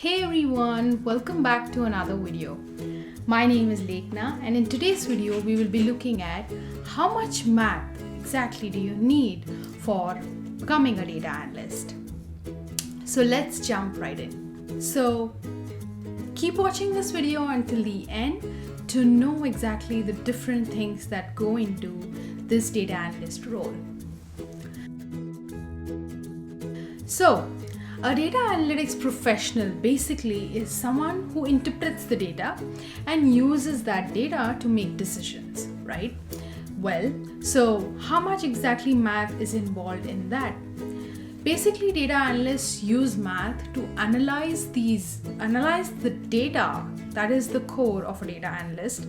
Hey everyone, welcome back to another video. My name is Lekna, and in today's video we will be looking at how much math exactly do you need for becoming a data analyst. So let's jump right in. So keep watching this video until the end to know exactly the different things that go into this data analyst role. So a data analytics professional basically is someone who interprets the data and uses that data to make decisions, right? Well, so how much exactly math is involved in that? Basically, data analysts use math to analyze the data that is the core of a data analyst,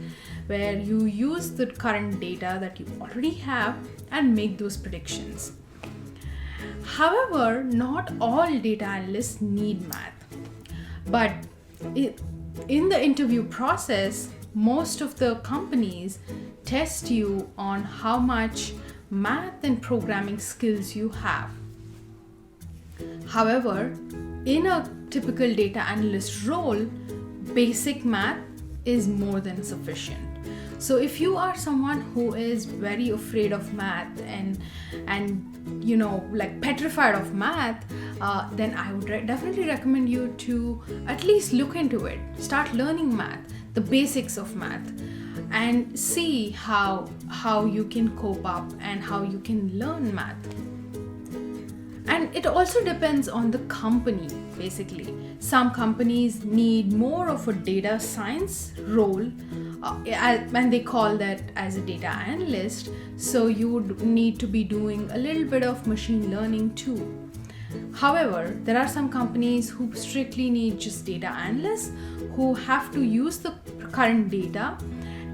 where you use the current data that you already have and make those predictions. However, not all data analysts need math, but in the interview process, most of the companies test you on how much math and programming skills you have. However, in a typical data analyst role, basic math is more than sufficient. So if you are someone who is very afraid of math and like petrified of math, then I would definitely recommend you to at least look into it. Start learning math, the basics of math, and see how you can cope up and how you can learn math. And it also depends on the company, basically. Some companies need more of a data science role, and they call that as a data analyst. So you would need to be doing a little bit of machine learning too. However, there are some companies who strictly need just data analysts who have to use the current data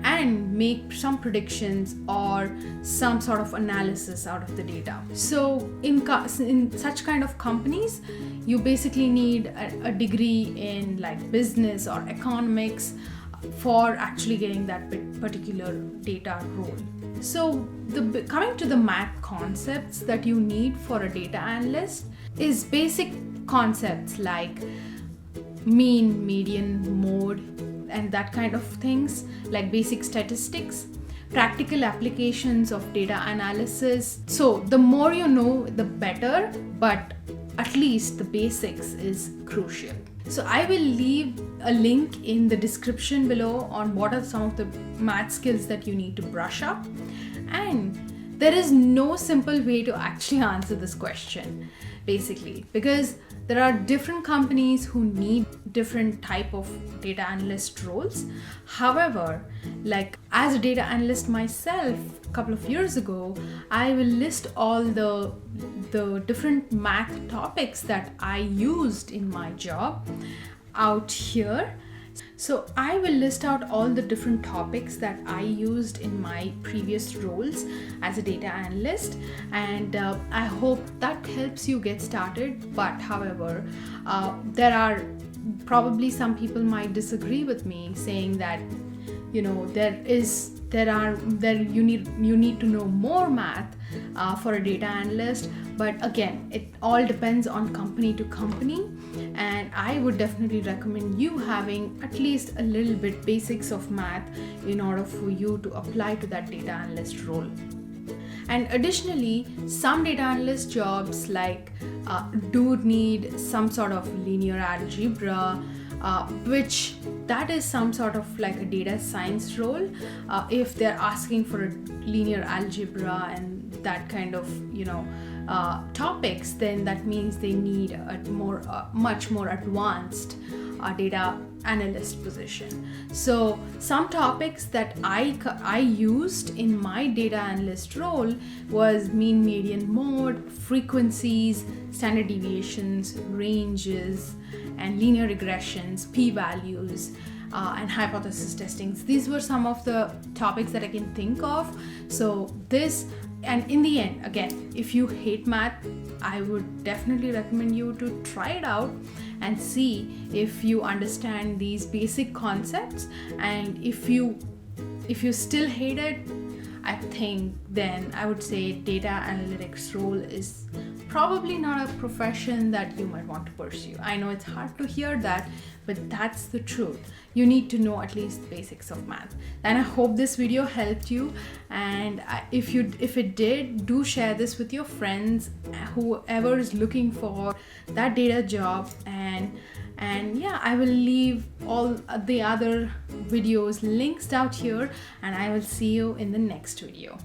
and make some predictions or some sort of analysis out of the data. So in such kind of companies, you basically need a degree in like business or economics for actually getting that particular data role. So coming to the math concepts that you need for a data analyst is basic concepts like mean, median, mode, and that kind of things, like basic statistics, practical applications of data analysis. So the more you know, the better, but at least the basics is crucial. So I will leave a link in the description below on what are some of the math skills that you need to brush up. And there is no simple way to actually answer this question, basically, because there are different companies who need different type of data analyst roles. However, like as a data analyst myself, a couple of years ago, I will list all the different math topics that I used in my job out here. So I will list out all the different topics that I used in my previous roles as a data analyst, and I hope that helps you get started. But however, there are probably some people might disagree with me, saying that you need to know more math for a data analyst. But again, it all depends on company to company, and I would definitely recommend you having at least a little bit basics of math in order for you to apply to that data analyst role. And additionally, some data analyst jobs do need some sort of linear algebra, which that is some sort of like a data science role. If they're asking for a linear algebra and that kind of topics, then that means they need a much more advanced data analyst position. So some topics that I used in my data analyst role was mean, median, mode, frequencies, standard deviations, ranges, and linear regressions, p-values, and hypothesis testings. These were some of the topics that I can think of. So and in the end, again, if you hate math, I would definitely recommend you to try it out and see if you understand these basic concepts. And if you still hate it, I think then I would say data analytics role is probably not a profession that you might want to pursue. I know it's hard to hear that, but that's the truth. You need to know at least the basics of math. And I hope this video helped you, and if it did, do share this with your friends, whoever is looking for that data job. And yeah, I will leave all the other videos links out here, and I will see you in the next video.